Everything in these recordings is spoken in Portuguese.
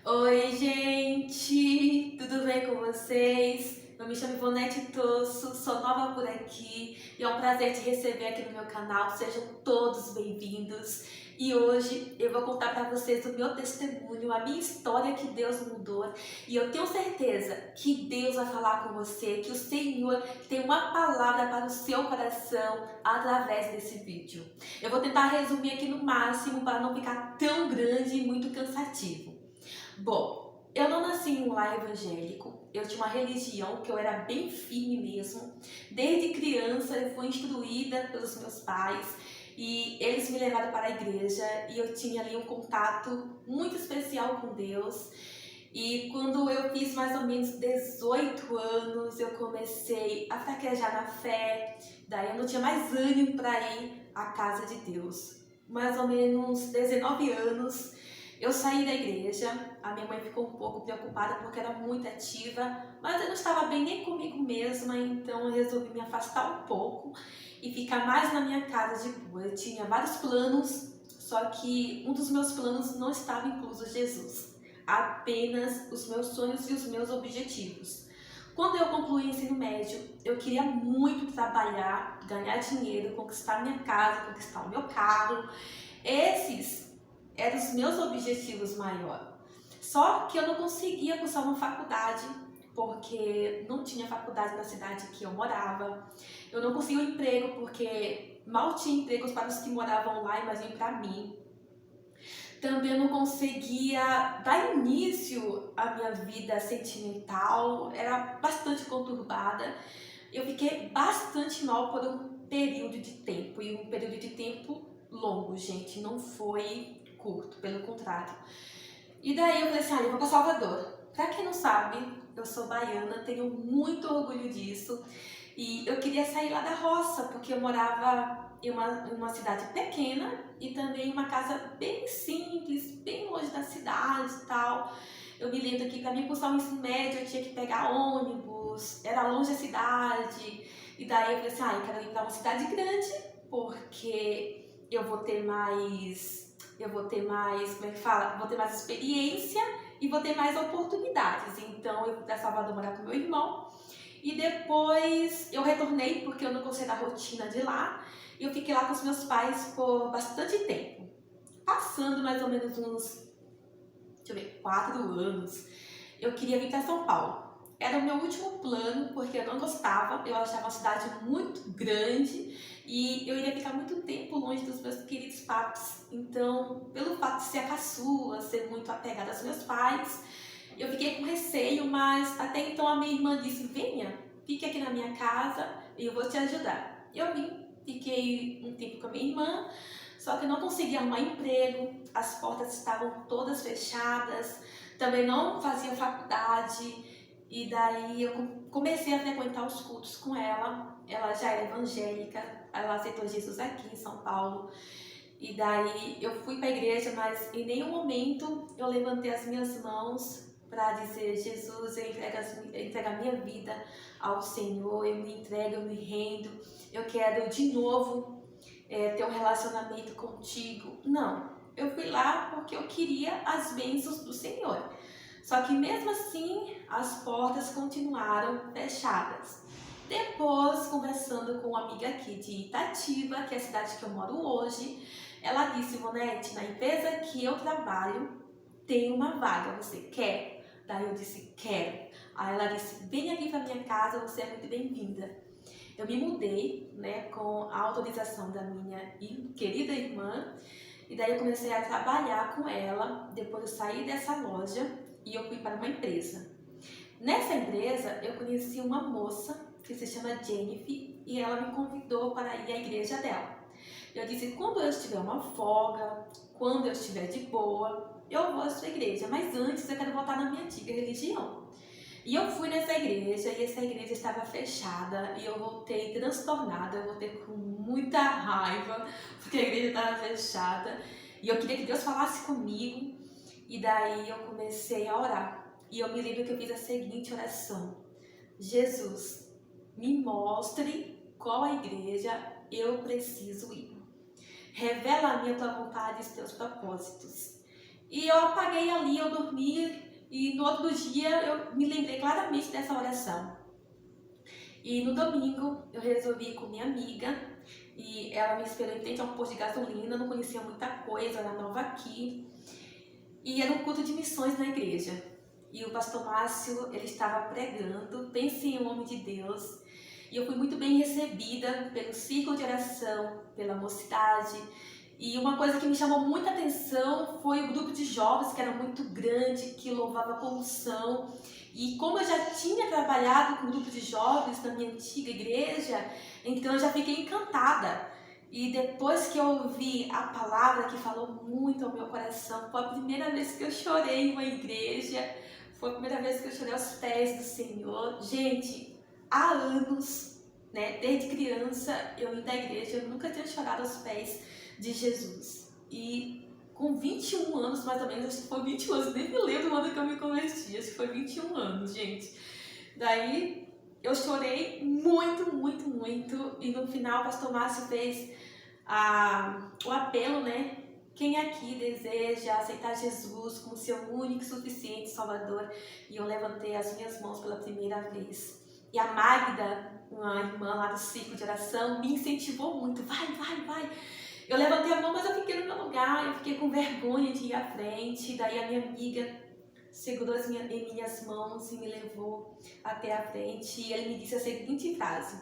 Oi, gente! Tudo bem com vocês? Eu me chamo Ivonete Tosso, sou nova por aqui e é um prazer te receber aqui no meu canal. Sejam todos bem-vindos. E hoje eu vou contar para vocês o meu testemunho, a minha história que Deus mudou. E eu tenho certeza que Deus vai falar com você, que o Senhor tem uma palavra para o seu coração através desse vídeo. Eu vou tentar resumir aqui no máximo para não ficar tão grande e muito cansativo. Bom, eu não nasci em um lar evangélico, eu tinha uma religião que eu era bem firme mesmo. Desde criança eu fui instruída pelos meus pais e eles me levaram para a igreja e eu tinha ali um contato muito especial com Deus. E quando eu fiz mais ou menos 18 anos, eu comecei a fraquejar na fé, daí eu não tinha mais ânimo para ir à casa de Deus. Mais ou menos 19 anos, eu saí da igreja, a minha mãe ficou um pouco preocupada porque era muito ativa, mas eu não estava bem nem comigo mesma, então eu resolvi me afastar um pouco e ficar mais na minha casa de boa. Eu tinha vários planos, só que um dos meus planos não estava incluso Jesus, apenas os meus sonhos e os meus objetivos. Quando eu concluí o ensino médio, eu queria muito trabalhar, ganhar dinheiro, conquistar minha casa, conquistar o meu carro. Esses eram os meus objetivos maiores. Só que eu não conseguia cursar uma faculdade, porque não tinha faculdade na cidade que eu morava. Eu não conseguia um emprego, porque mal tinha empregos para os que moravam lá, imagine para mim. Também eu não conseguia dar início à minha vida sentimental, era bastante conturbada. Eu fiquei bastante mal por um período de tempo, e um período de tempo longo, gente, não foi curto, pelo contrário. E daí eu falei assim, eu vou para Salvador. Pra quem não sabe, eu sou baiana, tenho muito orgulho disso. E eu queria sair lá da roça, porque eu morava em uma cidade pequena e também uma casa bem simples, bem longe da cidade e tal. Eu me lembro que para mim cursar o ensino médio eu tinha que pegar ônibus, era longe da cidade. E daí eu falei assim, eu quero ir para uma cidade grande, porque como é que fala? Vou ter mais experiência e vou ter mais oportunidades. Então eu fui para Salvador morar com meu irmão e depois eu retornei porque eu não gostei da rotina de lá. E eu fiquei lá com os meus pais por bastante tempo. Passando mais ou menos uns, 4 anos, eu queria vir para São Paulo. Era o meu último plano, porque eu não gostava, eu achava uma cidade muito grande e eu iria ficar muito tempo longe dos meus queridos papis. Então, pelo fato de ser a caçula, ser muito apegada aos meus pais, eu fiquei com receio, mas até então a minha irmã disse, venha, fique aqui na minha casa e eu vou te ajudar. Eu vim, fiquei um tempo com a minha irmã, só que eu não conseguia arrumar emprego, as portas estavam todas fechadas, também não fazia faculdade, e daí eu comecei a frequentar os cultos com ela. Ela já era evangélica, ela aceitou Jesus aqui em São Paulo. E daí eu fui para a igreja, mas em nenhum momento eu levantei as minhas mãos para dizer, Jesus, eu entrego a minha vida ao Senhor, eu me entrego, eu me rendo, eu quero de novo ter um relacionamento contigo. Não, eu fui lá porque eu queria as bênçãos do Senhor. Só que mesmo assim, as portas continuaram fechadas. Depois, conversando com uma amiga aqui de Itatiba, que é a cidade que eu moro hoje, ela disse, Ivonete, na empresa que eu trabalho, tem uma vaga, você quer? Daí eu disse, quero. Aí ela disse, vem aqui para minha casa, você é muito bem-vinda. Eu me mudei, com a autorização da minha querida irmã, e daí eu comecei a trabalhar com ela. Depois eu saí dessa loja e eu fui para uma empresa. Nessa empresa eu conheci uma moça que se chama Jennifer e ela me convidou para ir à igreja dela. Eu disse, quando eu estiver uma folga, quando eu estiver de boa, eu vou à sua igreja, mas antes eu quero voltar na minha antiga religião. E eu fui nessa igreja e essa igreja estava fechada e eu voltei transtornada, eu voltei com muita raiva porque a igreja estava fechada e eu queria que Deus falasse comigo. E daí eu comecei a orar e eu me lembro que eu fiz a seguinte oração: Jesus, me mostre qual a igreja eu preciso ir. Revela a minha tua vontade e os teus propósitos. E eu apaguei ali, eu dormi, e no outro dia eu me lembrei claramente dessa oração. E no domingo eu resolvi ir com minha amiga, e ela me esperou em frente a um posto de gasolina, não conhecia muita coisa, era nova aqui. E era um culto de missões na igreja. E o pastor Márcio, ele estava pregando, pense em um homem de Deus. E eu fui muito bem recebida pelo círculo de oração, pela mocidade. E uma coisa que me chamou muita atenção foi o grupo de jovens, que era muito grande, que louvava com unção. E como eu já tinha trabalhado com grupo de jovens na minha antiga igreja, então eu já fiquei encantada. E depois que eu ouvi a palavra que falou muito ao meu coração, foi a primeira vez que eu chorei em uma igreja, foi a primeira vez que eu chorei aos pés do Senhor. Gente, há anos, né, desde criança, eu indo à igreja, eu nunca tinha chorado aos pés de Jesus. E com 21 anos, mais ou menos, acho que foi 21 anos, nem me lembro o ano que eu me converti, acho que foi 21 anos, gente. Daí eu chorei muito, muito, muito, e no final o pastor Márcio fez o apelo, né? Quem aqui deseja aceitar Jesus como seu único e suficiente Salvador? E eu levantei as minhas mãos pela primeira vez. E a Magda, uma irmã lá do círculo de oração, me incentivou muito. Vai, vai, vai. Eu levantei a mão, mas eu fiquei no meu lugar. Eu fiquei com vergonha de ir à frente. Daí a minha amiga segurou em minhas mãos e me levou até a frente. E ele me disse a seguinte frase: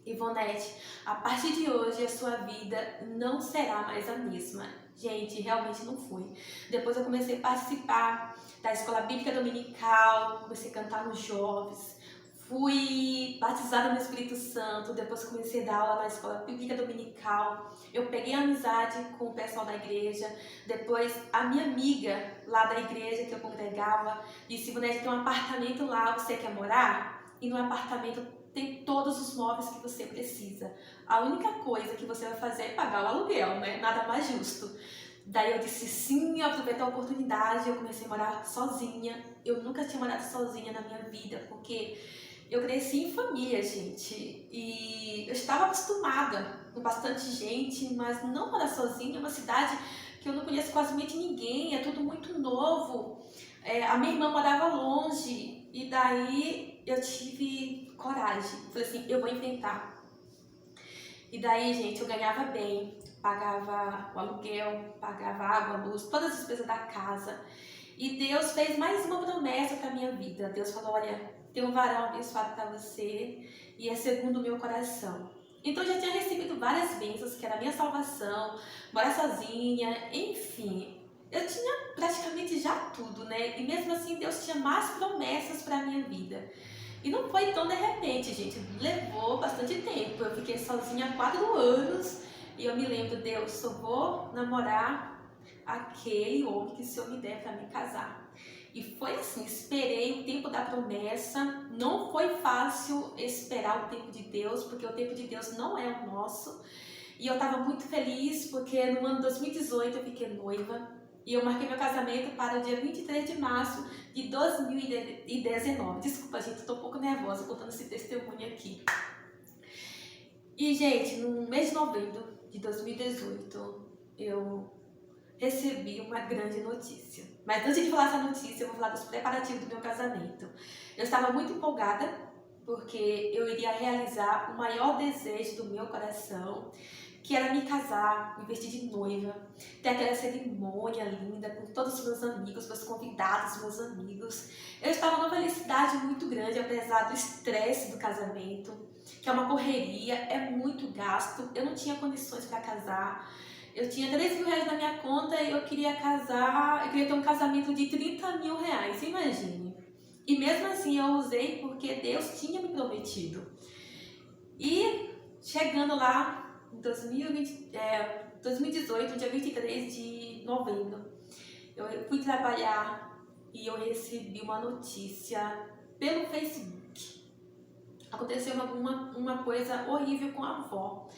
Ivonete, a partir de hoje a sua vida não será mais a mesma. Gente, realmente não foi. Depois eu comecei a participar da escola bíblica dominical, comecei a cantar nos jovens, fui batizada no Espírito Santo, depois comecei a dar aula na escola bíblica dominical, eu peguei amizade com o pessoal da igreja, depois a minha amiga lá da igreja que eu congregava disse: Ivonete, tem um apartamento lá, você quer morar? E no apartamento tem todos os móveis que você precisa. A única coisa que você vai fazer é pagar o aluguel, né? Nada mais justo. Daí eu disse sim, eu aproveitei a oportunidade, eu comecei a morar sozinha. Eu nunca tinha morado sozinha na minha vida, porque eu cresci em família, gente. E eu estava acostumada com bastante gente, mas não morar sozinha. É uma cidade que eu não conheço quase ninguém, é tudo muito novo. A minha irmã morava longe, e daí eu tive coragem. Falei assim, eu vou enfrentar. E daí, gente, eu ganhava bem, pagava o aluguel, pagava água, luz, todas as despesas da casa. E Deus fez mais uma promessa para minha vida. Deus falou: olha, tem um varão abençoado para você e é segundo o meu coração. Então eu já tinha recebido várias bênçãos, que era a minha salvação, morar sozinha, enfim. Eu tinha praticamente já tudo, né? E mesmo assim Deus tinha mais promessas para a minha vida. E não foi tão de repente, gente. Levou bastante tempo. Eu fiquei sozinha há 4 anos. E eu me lembro: Deus, só vou namorar aquele homem que o Senhor me der para me casar. E foi assim, esperei o tempo da promessa. Não foi fácil esperar o tempo de Deus, porque o tempo de Deus não é o nosso. E eu estava muito feliz, porque no ano 2018 eu fiquei noiva. E eu marquei meu casamento para o dia 23 de março de 2019. Desculpa, gente, estou um pouco nervosa contando esse testemunho aqui. E, gente, no mês de novembro de 2018, eu recebi uma grande notícia. Mas antes de falar essa notícia, eu vou falar dos preparativos do meu casamento. Eu estava muito empolgada, porque eu iria realizar o maior desejo do meu coração, que era me casar, me vestir de noiva, ter aquela cerimônia linda com todos os meus amigos, meus convidados, meus amigos. Eu estava numa felicidade muito grande, apesar do estresse do casamento, que é uma correria, é muito gasto. Eu não tinha condições para casar. Eu tinha 3 mil reais na minha conta e eu queria casar, eu queria ter um casamento de 30 mil reais, imagine. E mesmo assim eu usei porque Deus tinha me prometido. E chegando lá, em 2018, dia 23 de novembro, eu fui trabalhar e eu recebi uma notícia pelo Facebook. Aconteceu uma coisa horrível com a avó.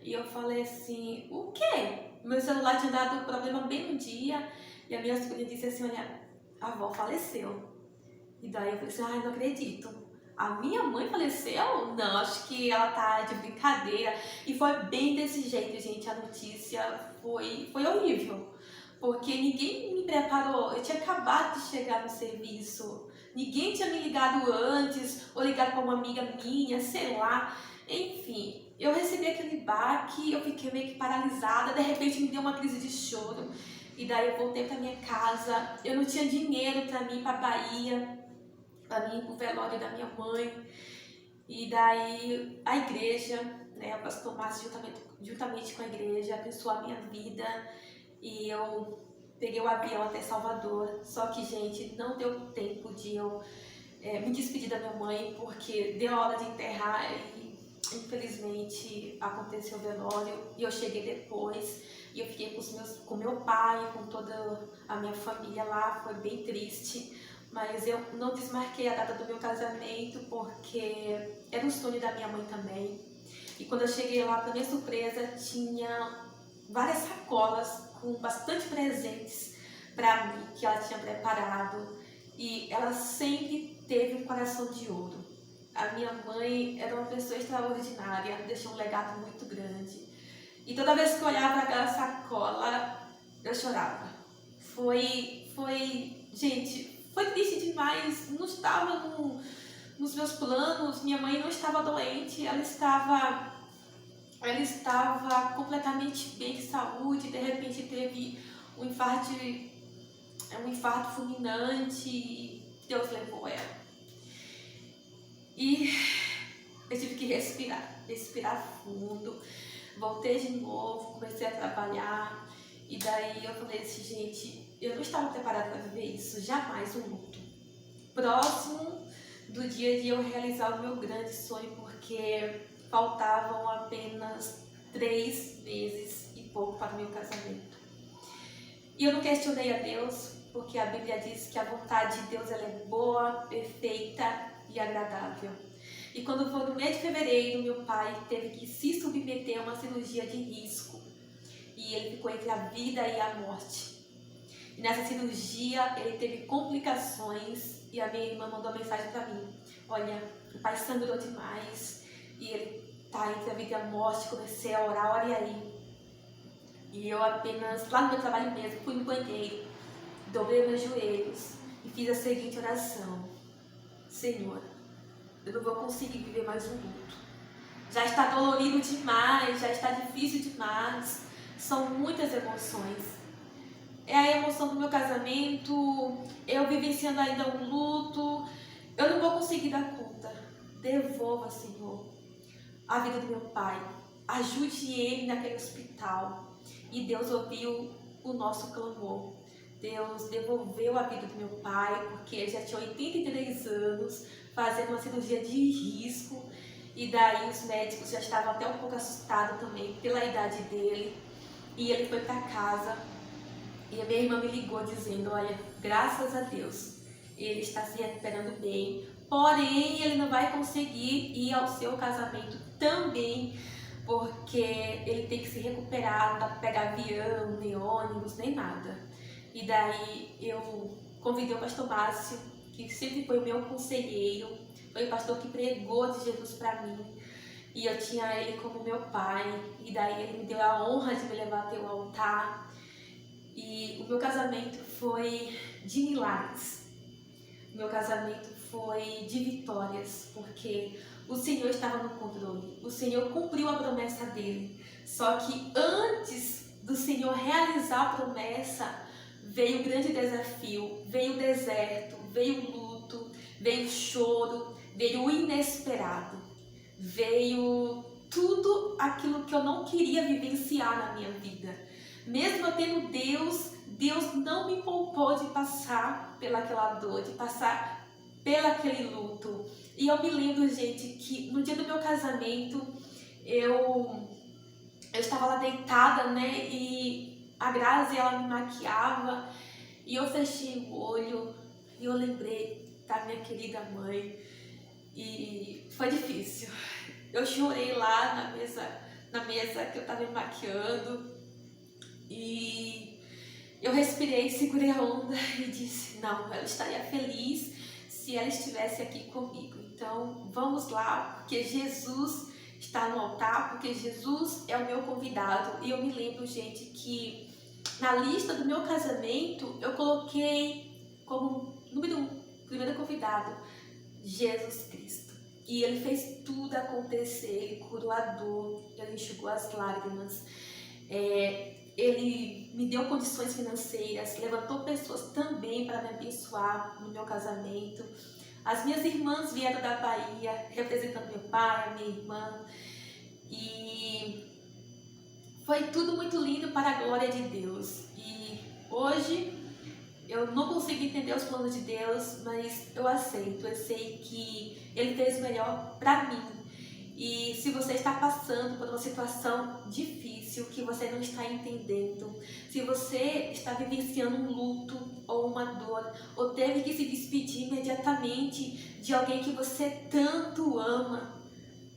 E eu falei assim: o quê? Meu celular tinha dado problema bem no dia. E a minha sobrinha disse assim: olha, a avó faleceu. E daí eu falei assim: ai, não acredito. A minha mãe faleceu? Não, acho que ela tá de brincadeira. E foi bem desse jeito, gente. A notícia foi horrível. porque ninguém me preparou. Eu tinha acabado de chegar no serviço, ninguém tinha me ligado antes, ou ligado para uma amiga minha, sei lá. Enfim, eu recebi aquele baque, eu fiquei meio que paralisada, de repente me deu uma crise de choro. E daí eu voltei para minha casa, eu não tinha dinheiro para mim ir para Bahia, para mim ir pro velório da minha mãe. E daí a igreja, né, o pastor Márcio juntamente com a igreja abençoou a minha vida e eu peguei o avião até Salvador. Só que, gente, não deu tempo de eu me despedir da minha mãe, porque deu a hora de enterrar e infelizmente aconteceu o velório e eu cheguei depois e eu fiquei com meu pai, com toda a minha família lá. Foi bem triste, mas eu não desmarquei a data do meu casamento porque era um sonho da minha mãe também. E quando eu cheguei lá, para minha surpresa, tinha várias sacolas com bastante presentes para mim que ela tinha preparado, e ela sempre teve um coração de ouro. A minha mãe era uma pessoa extraordinária, deixou um legado muito grande. E toda vez que eu olhava aquela sacola, eu chorava. Gente, foi triste demais. Não estava nos meus planos. Minha mãe não estava doente, ela estava completamente bem de saúde. De repente teve um infarto fulminante e Deus levou ela. E eu tive que respirar fundo. Voltei de novo, comecei a trabalhar. E daí eu falei assim, gente, eu não estava preparada para viver isso, jamais um luto. Próximo do dia de eu realizar o meu grande sonho, porque faltavam apenas 3 meses e pouco para o meu casamento. E eu não questionei a Deus, porque a Bíblia diz que a vontade de Deus ela é boa, perfeita e agradável. E quando foi no mês de fevereiro, meu pai teve que se submeter a uma cirurgia de risco. E ele ficou entre a vida e a morte. E nessa cirurgia, ele teve complicações e a minha irmã mandou uma mensagem para mim. Olha, o pai sangrou demais e ele tá entre a vida e a morte. Comecei a orar, olha aí. E eu apenas, lá no meu trabalho mesmo, fui no banheiro, dobrei meus joelhos e fiz a seguinte oração. Senhor, eu não vou conseguir viver mais um luto. Já está dolorido demais, já está difícil demais. São muitas emoções. É a emoção do meu casamento, eu vivenciando ainda um luto. Eu não vou conseguir dar conta. Devolva, Senhor, a vida do meu pai. Ajude ele naquele hospital. E Deus ouviu o nosso clamor. Deus devolveu a vida do meu pai, porque ele já tinha 83 anos, fazendo uma cirurgia de risco. E daí os médicos já estavam até um pouco assustados também pela idade dele. E ele foi para casa. E a minha irmã me ligou dizendo, olha, graças a Deus, ele está se recuperando bem. Porém, ele não vai conseguir ir ao seu casamento também, porque ele tem que se recuperar, não dá para pegar avião, nem ônibus, nem nada. E daí eu convidei o pastor Márcio, que sempre foi o meu conselheiro, foi o pastor que pregou de Jesus para mim. E eu tinha ele como meu pai, e daí ele me deu a honra de me levar até o altar. E o meu casamento foi de milagres. O meu casamento foi de vitórias, porque o Senhor estava no controle. O Senhor cumpriu a promessa dele. Só que antes do Senhor realizar a promessa, veio o grande desafio, veio o deserto, veio o luto, veio o choro, veio o inesperado. Veio tudo aquilo que eu não queria vivenciar na minha vida. Mesmo eu tendo Deus, Deus não me poupou de passar pelaquela dor, de passar pelaquele luto. E eu me lembro, gente, que no dia do meu casamento, eu estava lá deitada, né, e a Grazi, ela me maquiava, e eu fechei o olho, e eu lembrei da minha querida mãe, e foi difícil. Eu chorei lá na mesa que eu estava me maquiando, e eu respirei, segurei a onda e disse, não, ela estaria feliz se ela estivesse aqui comigo. Então, vamos lá, porque Jesus está no altar, porque Jesus é o meu convidado. E eu me lembro, gente, que Na lista do meu casamento, eu coloquei como número 1, primeiro convidado, Jesus Cristo. E ele fez tudo acontecer, ele curou a dor, ele enxugou as lágrimas, ele me deu condições financeiras, levantou pessoas também para me abençoar no meu casamento. As minhas irmãs vieram da Bahia, representando meu pai, a minha irmã, e foi tudo muito lindo para a glória de Deus. E hoje eu não consigo entender os planos de Deus, mas eu aceito, eu sei que Ele fez o melhor para mim. E se você está passando por uma situação difícil, que você não está entendendo, se você está vivenciando um luto ou uma dor, ou teve que se despedir imediatamente de alguém que você tanto ama,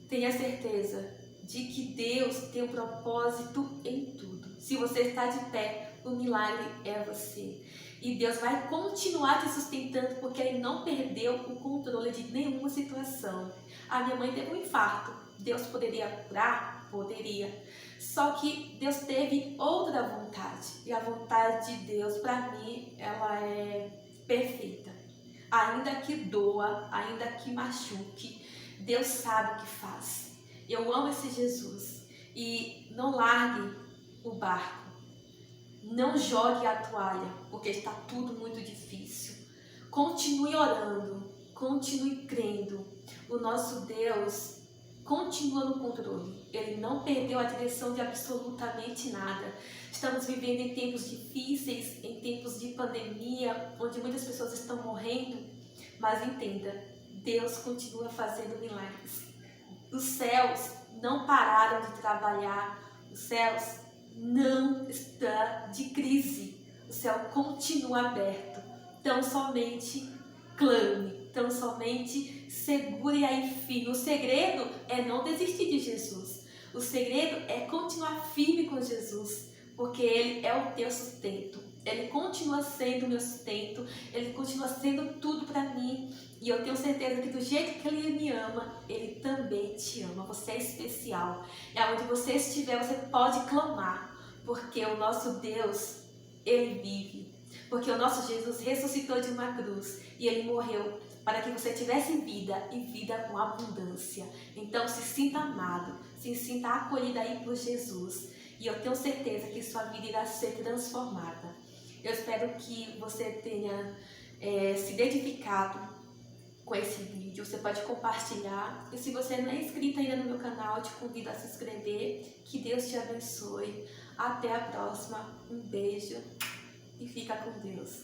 tenha certeza de que Deus tem um propósito em tudo. Se você está de pé, o milagre é você. E Deus vai continuar te sustentando, porque Ele não perdeu o controle de nenhuma situação. A minha mãe teve um infarto. Deus poderia curar? Poderia. Só que Deus teve outra vontade. E a vontade de Deus, para mim, ela é perfeita. Ainda que doa, ainda que machuque, Deus sabe o que faz. Eu amo esse Jesus. E não largue o barco. Não jogue a toalha, porque está tudo muito difícil. Continue orando, continue crendo. O nosso Deus continua no controle. Ele não perdeu a direção de absolutamente nada. Estamos vivendo em tempos difíceis, em tempos de pandemia, onde muitas pessoas estão morrendo. Mas entenda, Deus continua fazendo milagres. Os céus não pararam de trabalhar. Os céus não está de crise. O céu continua aberto. Tão somente clame, tão somente segure aí firme. O segredo é não desistir de Jesus. O segredo é continuar firme com Jesus, porque Ele é o teu sustento. Ele continua sendo o meu sustento, Ele continua sendo tudo para mim. E eu tenho certeza que do jeito que Ele me ama, Ele também te ama. Você é especial. É onde você estiver, você pode clamar. Porque o nosso Deus, Ele vive. Porque o nosso Jesus ressuscitou de uma cruz. E Ele morreu para que você tivesse vida e vida com abundância. Então se sinta amado, se sinta acolhido aí por Jesus. E eu tenho certeza que sua vida irá ser transformada. Eu espero que você tenha se identificado com esse vídeo. Você pode compartilhar. E se você não é inscrito ainda no meu canal, eu te convido a se inscrever. Que Deus te abençoe. Até a próxima. Um beijo e fica com Deus.